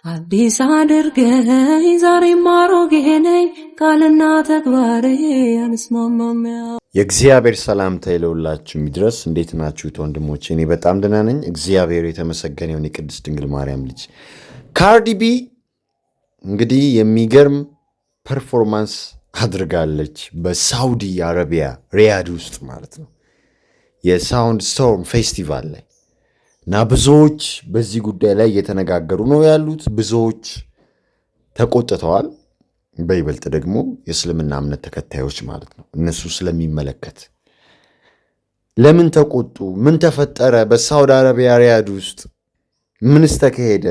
አዲስ አድርገኝ ዛሬም አሮጌ ነኝ ቃልና ተግባሬ አንስማማም። የእግዚአብሔር ሰላምታ ይለውላችሁ ይድረስ። እንዴት ናችሁ ወንድሞቼ? እኔ በጣም ደህና ነኝ። እግዚአብሔር የተመሰገነ ይሁን። የቅድስት ድንግል ማርያም ልጅ ካርዲ ቢ እንግዲህ የሚገርም ፐርፎርማንስ አድርጋለች በሳውዲ አረቢያ ሪያድ ውስጥ ማለት ነው፣ የሳውንድ ስቶርም ፌስቲቫል ላይ እና ብዙዎች በዚህ ጉዳይ ላይ እየተነጋገሩ ነው ያሉት። ብዙዎች ተቆጥተዋል። በይበልጥ ደግሞ የእስልምና እምነት ተከታዮች ማለት ነው። እነሱ ስለሚመለከት ለምን ተቆጡ? ምን ተፈጠረ? በሳውዲ አረቢያ ሪያድ ውስጥ ምንስ ተካሄደ?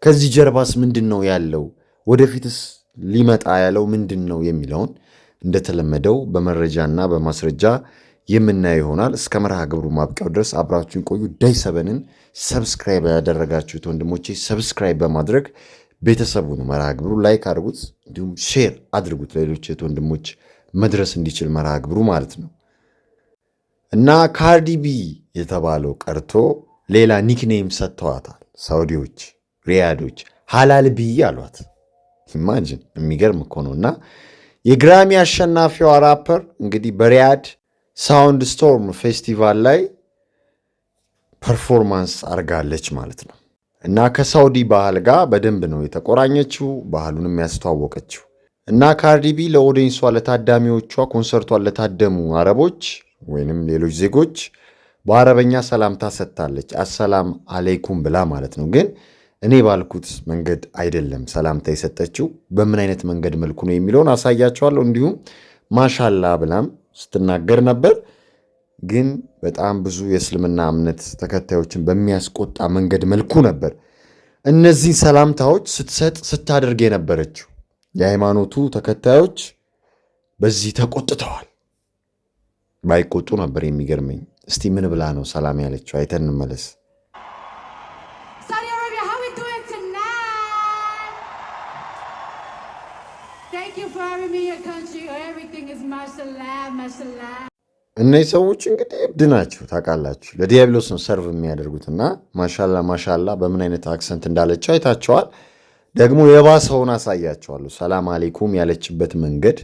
ከዚህ ጀርባስ ምንድን ነው ያለው? ወደፊትስ ሊመጣ ያለው ምንድን ነው የሚለውን እንደተለመደው በመረጃና በማስረጃ የምናየው ይሆናል። እስከ መርሃ ግብሩ ማብቂያው ድረስ አብራችሁን ቆዩ። ዳይ ሰበንን ሰብስክራይብ ያደረጋችሁት ወንድሞቼ ሰብስክራይብ በማድረግ ቤተሰቡ ነው። መርሃ ግብሩ ላይክ አድርጉት፣ እንዲሁም ሼር አድርጉት ለሌሎች ወንድሞች መድረስ እንዲችል መርሃ ግብሩ ማለት ነው። እና ካርዲ ቢ የተባለው ቀርቶ ሌላ ኒክኔም ሰጥተዋታል ሳውዲዎች፣ ሪያዶች ሃላል ቢ አሏት። ኢማጂን የሚገርም እኮ ነው። እና የግራሚ አሸናፊዋ ራፐር እንግዲህ በሪያድ ሳውንድ ስቶርም ፌስቲቫል ላይ ፐርፎርማንስ አርጋለች ማለት ነው። እና ከሳውዲ ባህል ጋር በደንብ ነው የተቆራኘችው፣ ባህሉንም ያስተዋወቀችው። እና ካርዲ ቢ ለኦዲየንሷ፣ ለታዳሚዎቿ፣ ኮንሰርቷን ለታደሙ አረቦች ወይንም ሌሎች ዜጎች በአረበኛ ሰላምታ ሰጥታለች። አሰላም አለይኩም ብላ ማለት ነው። ግን እኔ ባልኩት መንገድ አይደለም ሰላምታ የሰጠችው። በምን አይነት መንገድ መልኩ ነው የሚለውን አሳያቸዋለሁ። እንዲሁም ማሻላ ብላም ስትናገር ነበር። ግን በጣም ብዙ የእስልምና እምነት ተከታዮችን በሚያስቆጣ መንገድ መልኩ ነበር እነዚህን ሰላምታዎች ስትሰጥ ስታደርግ የነበረችው። የሃይማኖቱ ተከታዮች በዚህ ተቆጥተዋል። ባይቆጡ ነበር የሚገርመኝ። እስቲ ምን ብላ ነው ሰላም ያለችው? አይተን እንመለስ። እነዚህ ሰዎች እንግዲህ እብድ ናቸው ታውቃላችሁ። ለዲያብሎስ ነው ሰርቭ የሚያደርጉትና ማሻላ ማሻላ በምን አይነት አክሰንት እንዳለችው አይታቸዋል። ደግሞ የባሰውን አሳያቸዋለሁ። ሰላም አሌይኩም ያለችበት መንገድ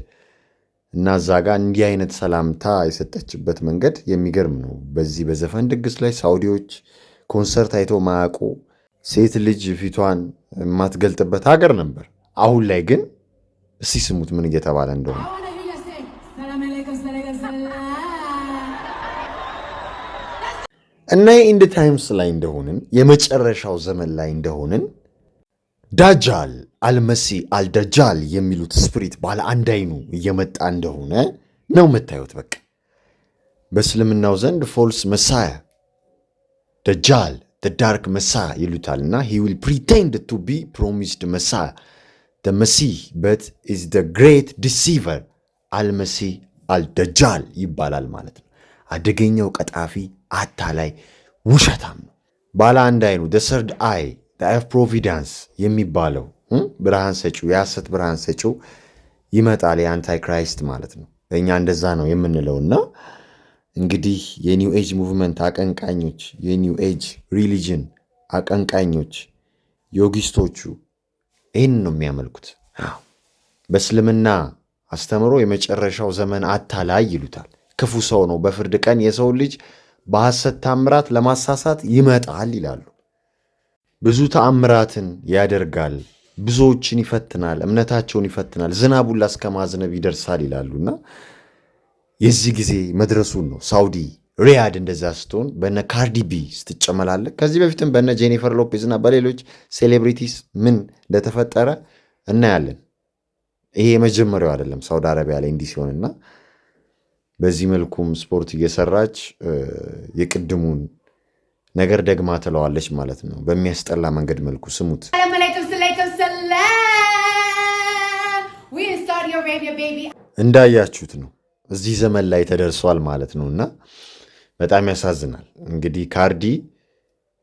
እና እዛ ጋር እንዲህ አይነት ሰላምታ የሰጠችበት መንገድ የሚገርም ነው። በዚህ በዘፈን ድግስ ላይ ሳውዲዎች ኮንሰርት አይተው ማያውቁ፣ ሴት ልጅ ፊቷን የማትገልጥበት ሀገር ነበር። አሁን ላይ ግን እስቲ ስሙት ምን እየተባለ እንደሆነ። እና የኢንድ ታይምስ ላይ እንደሆንን፣ የመጨረሻው ዘመን ላይ እንደሆንን ዳጃል አልመሲ አልደጃል የሚሉት ስፕሪት ባለ አንድ አይኑ እየመጣ እንደሆነ ነው የምታዩት። በቃ በእስልምናው ዘንድ ፎልስ መሳያ ደጃል ዳርክ መሳያ ይሉታል። እና he will pretend to be promised messiah the messiah but is the great deceiver አልመሲ አልደጃል ይባላል ማለት ነው። አደገኛው ቀጣፊ፣ አታላይ፣ ውሸታም ነው። ባለ አንድ አይኑ the third eye the eye of providence የሚባለው ብርሃን ሰጪው፣ የሐሰት ብርሃን ሰጪው ይመጣል። የአንታይ ክራይስት ማለት ነው። እኛ እንደዛ ነው የምንለውና እንግዲህ የኒው ኤጅ ሙቭመንት አቀንቃኞች፣ የኒው ኤጅ ሪሊጅን አቀንቃኞች፣ ዮጊስቶቹ ይህን ነው የሚያመልኩት። በእስልምና አስተምሮ የመጨረሻው ዘመን አታላይ ይሉታል። ክፉ ሰው ነው፣ በፍርድ ቀን የሰው ልጅ በሐሰት ታምራት ለማሳሳት ይመጣል ይላሉ። ብዙ ተአምራትን ያደርጋል፣ ብዙዎችን ይፈትናል፣ እምነታቸውን ይፈትናል፣ ዝናቡን እስከ ማዝነብ ይደርሳል ይላሉና የዚህ ጊዜ መድረሱን ነው። ሳውዲ ሪያድ እንደዛ ስትሆን በነ ካርዲ ቢ ስትጨመላለቅ፣ ከዚህ በፊትም በነ ጄኒፈር ሎፔዝ እና በሌሎች ሴሌብሪቲስ ምን እንደተፈጠረ እናያለን። ይሄ የመጀመሪያው አይደለም ሳውዲ አረቢያ ላይ እንዲህ ሲሆንና በዚህ መልኩም ስፖርት እየሰራች የቅድሙን ነገር ደግማ ትለዋለች ማለት ነው። በሚያስጠላ መንገድ መልኩ ስሙት። እንዳያችሁት ነው እዚህ ዘመን ላይ ተደርሷል ማለት ነው። እና በጣም ያሳዝናል። እንግዲህ ካርዲ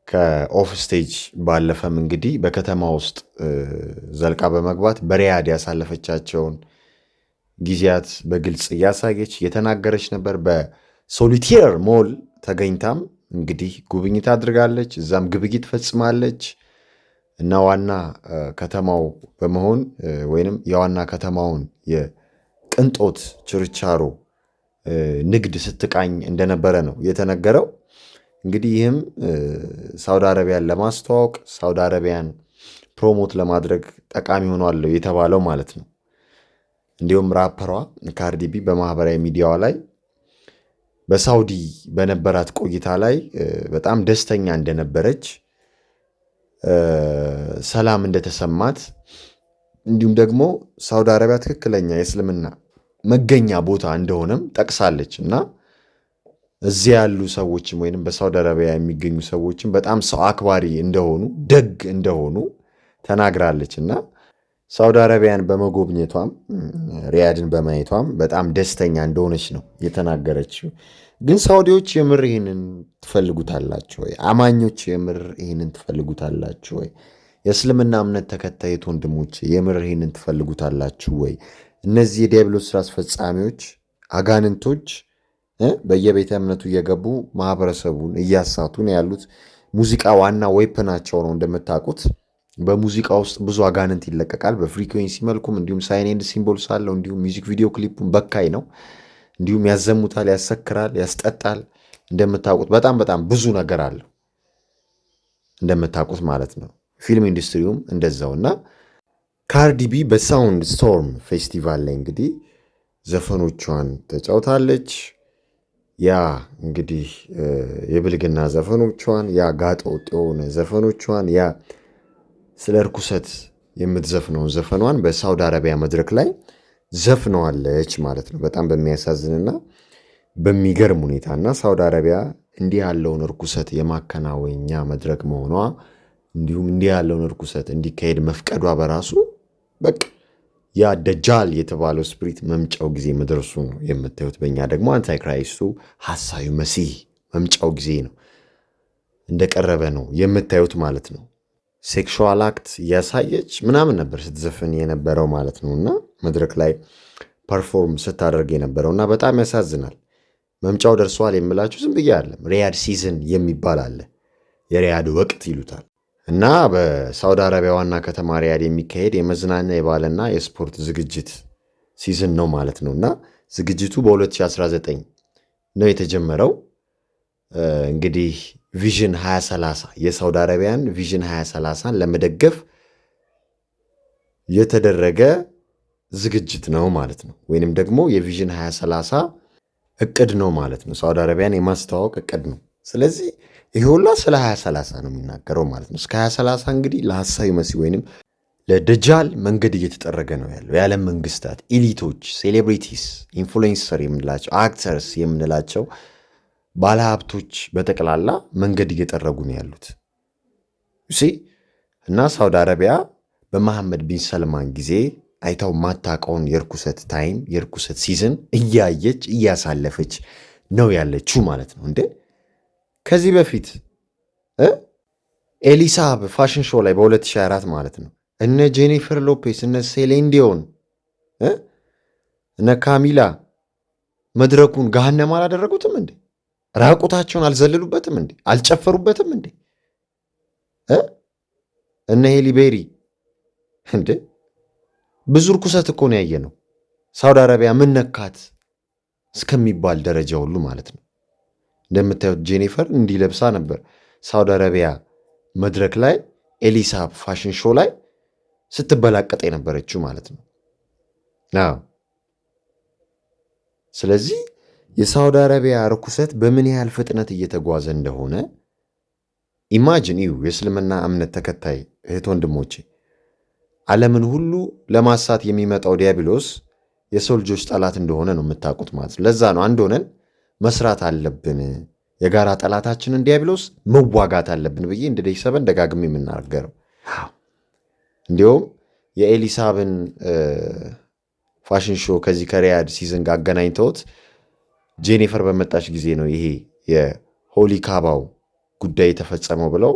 ከኦፍ ስቴጅ ባለፈም እንግዲህ በከተማ ውስጥ ዘልቃ በመግባት በሪያድ ያሳለፈቻቸውን ጊዜያት በግልጽ እያሳየች እየተናገረች ነበር። በሶሊቴር ሞል ተገኝታም እንግዲህ ጉብኝት አድርጋለች። እዛም ግብይት ፈጽማለች። እና ዋና ከተማው በመሆን ወይንም የዋና ከተማውን የቅንጦት ችርቻሮ ንግድ ስትቃኝ እንደነበረ ነው የተነገረው። እንግዲህ ይህም ሳውዲ አረቢያን ለማስተዋወቅ ሳውዲ አረቢያን ፕሮሞት ለማድረግ ጠቃሚ ሆኗል የተባለው ማለት ነው። እንዲሁም ራፐሯ ካርዲ ቢ በማህበራዊ ሚዲያዋ ላይ በሳውዲ በነበራት ቆይታ ላይ በጣም ደስተኛ እንደነበረች፣ ሰላም እንደተሰማት እንዲሁም ደግሞ ሳውዲ አረቢያ ትክክለኛ የእስልምና መገኛ ቦታ እንደሆነም ጠቅሳለች እና እዚያ ያሉ ሰዎችም ወይንም በሳውዲ አረቢያ የሚገኙ ሰዎችም በጣም ሰው አክባሪ እንደሆኑ ደግ እንደሆኑ ተናግራለች እና ሳውዲ አረቢያን በመጎብኘቷም ሪያድን በማየቷም በጣም ደስተኛ እንደሆነች ነው የተናገረችው። ግን ሳውዲዎች የምር ይህንን ትፈልጉታላችሁ ወይ? አማኞች የምር ይህንን ትፈልጉታላችሁ ወይ? የእስልምና እምነት ተከታዮች ወንድሞች የምር ይህንን ትፈልጉታላችሁ ወይ? እነዚህ የዲያብሎስ ስራ አስፈጻሚዎች አጋንንቶች በየቤተ እምነቱ እየገቡ ማህበረሰቡን እያሳቱ ነው ያሉት። ሙዚቃ ዋና ዌፐናቸው ነው እንደምታውቁት። በሙዚቃ ውስጥ ብዙ አጋንንት ይለቀቃል በፍሪኩዌንሲ መልኩም፣ እንዲሁም ሳይን ኤንድ ሲምቦልስ አለው። እንዲሁም ሚውዚክ ቪዲዮ ክሊፑን በካይ ነው። እንዲሁም ያዘሙታል፣ ያሰክራል፣ ያስጠጣል። እንደምታውቁት በጣም ብዙ ነገር አለው እንደምታውቁት ማለት ነው። ፊልም ኢንዱስትሪውም እንደዛው እና ካርዲቢ በሳውንድ ስቶርም ፌስቲቫል ላይ እንግዲህ ዘፈኖቿን ተጫውታለች። ያ እንግዲህ የብልግና ዘፈኖቿን፣ ያ ጋጠ ወጥ የሆነ ዘፈኖቿን፣ ያ ስለ እርኩሰት የምትዘፍነውን ዘፈኗን በሳውዲ አረቢያ መድረክ ላይ ዘፍነዋለች ማለት ነው። በጣም በሚያሳዝንና በሚገርም ሁኔታና ሳውዲ አረቢያ እንዲህ ያለውን እርኩሰት የማከናወኛ መድረክ መሆኗ እንዲሁም እንዲህ ያለውን እርኩሰት እንዲካሄድ መፍቀዷ በራሱ በቃ ያ ደጃል የተባለው ስፕሪት መምጫው ጊዜ መድረሱ ነው የምታዩት። በእኛ ደግሞ አንታይክራይስቱ ሐሳዊ መሲህ መምጫው ጊዜ ነው እንደቀረበ ነው የምታዩት ማለት ነው። ሴክሹዋል አክት እያሳየች ምናምን ነበር ስትዘፍን የነበረው ማለት ነው እና መድረክ ላይ ፐርፎርም ስታደርግ የነበረው እና በጣም ያሳዝናል። መምጫው ደርሷል የምላችሁ ዝም ብዬ አለም። ሪያድ ሲዝን የሚባል አለ፣ የሪያድ ወቅት ይሉታል እና በሳውዲ አረቢያ ዋና ከተማ ሪያድ የሚካሄድ የመዝናኛ የባህልና የስፖርት ዝግጅት ሲዝን ነው ማለት ነው እና ዝግጅቱ በ2019 ነው የተጀመረው። እንግዲህ ቪዥን 2030 የሳውዲ አረቢያን ቪዥን 2030ን ለመደገፍ የተደረገ ዝግጅት ነው ማለት ነው። ወይንም ደግሞ የቪዥን 2030 እቅድ ነው ማለት ነው። ሳውዲ አረቢያን የማስተዋወቅ እቅድ ነው። ስለዚህ ይሄ ሁላ ስለ 2030 ነው የሚናገረው ማለት ነው። እስከ 2030 እንግዲህ ለሐሳዊ መሲህ ወይንም ለደጃል መንገድ እየተጠረገ ነው ያለው። የዓለም መንግስታት፣ ኢሊቶች፣ ሴሌብሪቲስ፣ ኢንፍሉዌንሰር የምንላቸው አክተርስ የምንላቸው ባለሀብቶች በጠቅላላ መንገድ እየጠረጉ ነው ያሉት እና ሳውዲ አረቢያ በመሐመድ ቢን ሰልማን ጊዜ አይታው ማታቀውን የርኩሰት ታይም የርኩሰት ሲዝን እያየች እያሳለፈች ነው ያለችው ማለት ነው። እንዴ ከዚህ በፊት ኤሊሳብ ፋሽን ሾው ላይ በ2024 ማለት ነው እነ ጄኒፈር ሎፔስ እነ ሴሌን ዲዮን እነ ካሚላ መድረኩን ገሃነም አላደረጉትም እንዴ? ራቁታቸውን አልዘለሉበትም እንዴ? አልጨፈሩበትም እንዴ? እነ ሄሊ ቤሪ እንዴ ብዙ ርኩሰት እኮ ነው ያየነው። ሳውዲ አረቢያ ምን ነካት እስከሚባል ደረጃ ሁሉ ማለት ነው። እንደምታዩት ጄኒፈር እንዲህ ለብሳ ነበር ሳውዲ አረቢያ መድረክ ላይ ኤሊሳብ ፋሽን ሾው ላይ ስትበላቀጥ የነበረችው ማለት ነው። ስለዚህ የሳውዲ አረቢያ ርኩሰት በምን ያህል ፍጥነት እየተጓዘ እንደሆነ ኢማጂን እዩ። የእስልምና እምነት ተከታይ እህት ወንድሞቼ፣ ዓለምን ሁሉ ለማሳት የሚመጣው ዲያብሎስ የሰው ልጆች ጠላት እንደሆነ ነው የምታውቁት ማለት ነው። ለዛ ነው አንድ ሆነን መስራት አለብን፣ የጋራ ጠላታችንን ዲያብሎስ መዋጋት አለብን ብዬ እንደ ደይሰበን ደጋግሜ የምናገረው። እንዲሁም የኤሊሳብን ፋሽን ሾው ከዚህ ከሪያድ ሲዝን ጋር አገናኝተውት ጄኒፈር በመጣች ጊዜ ነው ይሄ የሆሊ ካባው ጉዳይ የተፈጸመው ብለው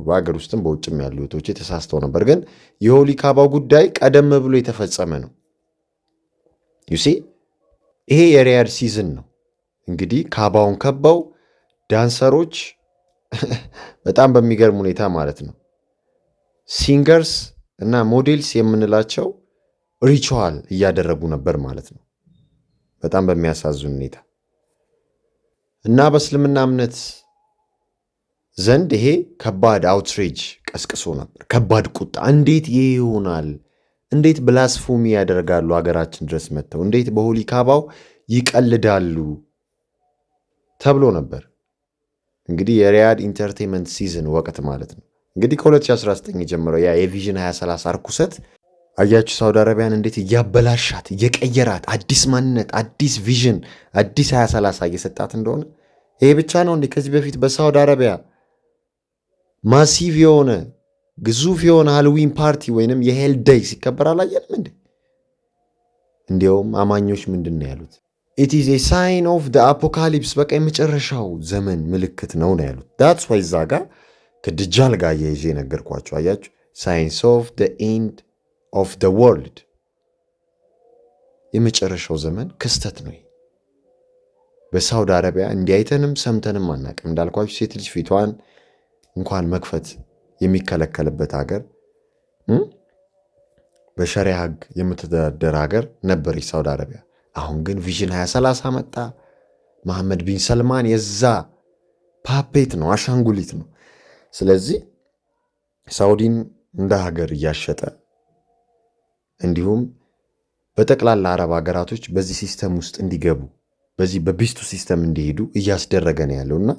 በሀገር ውስጥም በውጭም ያሉ እህቶቼ ተሳስተው ነበር። ግን የሆሊ ካባው ጉዳይ ቀደም ብሎ የተፈጸመ ነው። ዩሲ ይሄ የሪያድ ሲዝን ነው እንግዲህ ካባውን ከበው ዳንሰሮች በጣም በሚገርም ሁኔታ ማለት ነው ሲንገርስ እና ሞዴልስ የምንላቸው ሪቹዋል እያደረጉ ነበር ማለት ነው፣ በጣም በሚያሳዝን ሁኔታ። እና በእስልምና እምነት ዘንድ ይሄ ከባድ አውትሬጅ ቀስቅሶ ነበር፣ ከባድ ቁጣ። እንዴት ይሄ ይሆናል? እንዴት ብላስፎሚ ያደርጋሉ? ሀገራችን ድረስ መጥተው እንዴት በሆሊ ካባው ይቀልዳሉ ተብሎ ነበር። እንግዲህ የሪያድ ኢንተርቴንመንት ሲዝን ወቅት ማለት ነው። እንግዲህ ከ2019 የጀመረው ያ የቪዥን 2030 ርኩሰት አያችሁ፣ ሳውዲ አረቢያን እንዴት እያበላሻት እየቀየራት፣ አዲስ ማንነት፣ አዲስ ቪዥን፣ አዲስ 2030 እየሰጣት እንደሆነ። ይሄ ብቻ ነው እንዴ? ከዚህ በፊት በሳውዲ አረቢያ ማሲቭ የሆነ ግዙፍ የሆነ ሃሎዊን ፓርቲ ወይንም የሄል ደይ ሲከበር አላየንም እንዴ? እንዲያውም አማኞች ምንድን ነው ያሉት? ኢት ኢዝ ኤ ሳይን ኦፍ ደ አፖካሊፕስ፣ በቃ የመጨረሻው ዘመን ምልክት ነው ያሉት። ዳትስ ዋይ እዛ ጋር ከድጃል ጋር የይዤ ነገርኳቸው። አያችሁ፣ ሳይንስ ኦፍ ደ ኤንድ ኦፍ ደ ወርልድ፣ የመጨረሻው ዘመን ክስተት ነው። በሳውዲ አረቢያ እንዲያይተንም ሰምተንም አናቅም። እንዳልኳችሁ ሴት ልጅ ፊቷን እንኳን መክፈት የሚከለከልበት ሀገር፣ በሸሪያ ሕግ የምትተዳደር ሀገር ነበረች ሳውዲ አረቢያ። አሁን ግን ቪዥን 2030 መጣ። መሐመድ ቢን ሰልማን የዛ ፓፔት ነው፣ አሻንጉሊት ነው። ስለዚህ ሳውዲን እንደ ሀገር እያሸጠ እንዲሁም በጠቅላላ አረብ ሀገራቶች በዚህ ሲስተም ውስጥ እንዲገቡ በዚህ በቢስቱ ሲስተም እንዲሄዱ እያስደረገ ነው ያለውና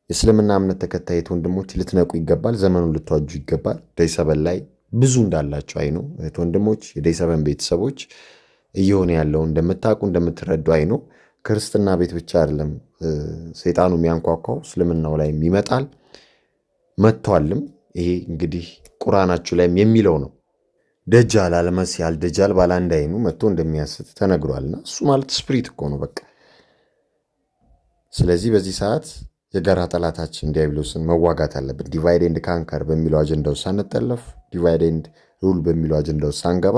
የእስልምና እምነት ተከታይት ወንድሞች ልትነቁ ይገባል። ዘመኑን ልትዋጁ ይገባል። ደይሰበን ላይ ብዙ እንዳላቸው አይኖ እህት ወንድሞች፣ የደይሰበን ቤተሰቦች እየሆነ ያለውን እንደምታውቁ እንደምትረዱ አይኖ። ክርስትና ቤት ብቻ አይደለም ሰይጣኑ የሚያንኳኳው፣ እስልምናው ላይም ይመጣል መጥቷልም። ይሄ እንግዲህ ቁርአናችሁ ላይም የሚለው ነው። ደጃል አልመሲህ አልደጃል ባለ አንድ አይኑ መጥቶ እንደሚያስት ተነግሯልና እሱ ማለት ስፕሪት እኮ ነው በቃ። ስለዚህ በዚህ ሰዓት የጋራ ጠላታችን ዲያብሎስን መዋጋት አለብን። ዲቫይድ ኤንድ ካንከር በሚለው አጀንዳው ሳንጠለፍ፣ ዲቫይድ ኤንድ ሩል በሚለው አጀንዳው ሳንገባ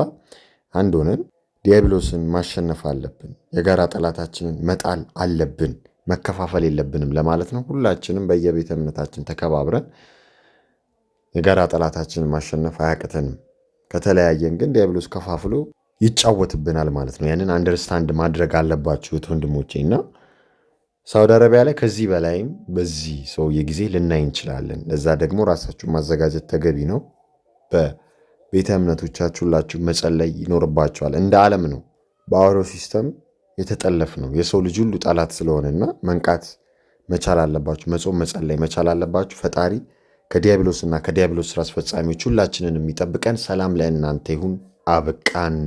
አንድ ሆነን ዲያብሎስን ማሸነፍ አለብን። የጋራ ጠላታችንን መጣል አለብን። መከፋፈል የለብንም ለማለት ነው። ሁላችንም በየቤተ እምነታችን ተከባብረን የጋራ ጠላታችንን ማሸነፍ አያቅተንም። ከተለያየን ግን ዲያብሎስ ከፋፍሎ ይጫወትብናል ማለት ነው። ያንን አንደርስታንድ ማድረግ አለባችሁ ወንድሞቼ። እና ሳውዲ አረቢያ ላይ ከዚህ በላይም በዚህ ሰውዬ ጊዜ ልናይ እንችላለን። ለዛ ደግሞ ራሳችሁ ማዘጋጀት ተገቢ ነው። በቤተ እምነቶቻችሁ ሁላችሁ መጸለይ ይኖርባችኋል። እንደ ዓለም ነው በአውሮ ሲስተም የተጠለፍ ነው። የሰው ልጅ ሁሉ ጠላት ስለሆነና መንቃት መቻል አለባችሁ። መጾም መጸለይ መቻል አለባችሁ። ፈጣሪ ከዲያብሎስና ከዲያብሎስ ስራ አስፈጻሚዎች ሁላችንን የሚጠብቀን። ሰላም ለእናንተ ይሁን። አበቃን።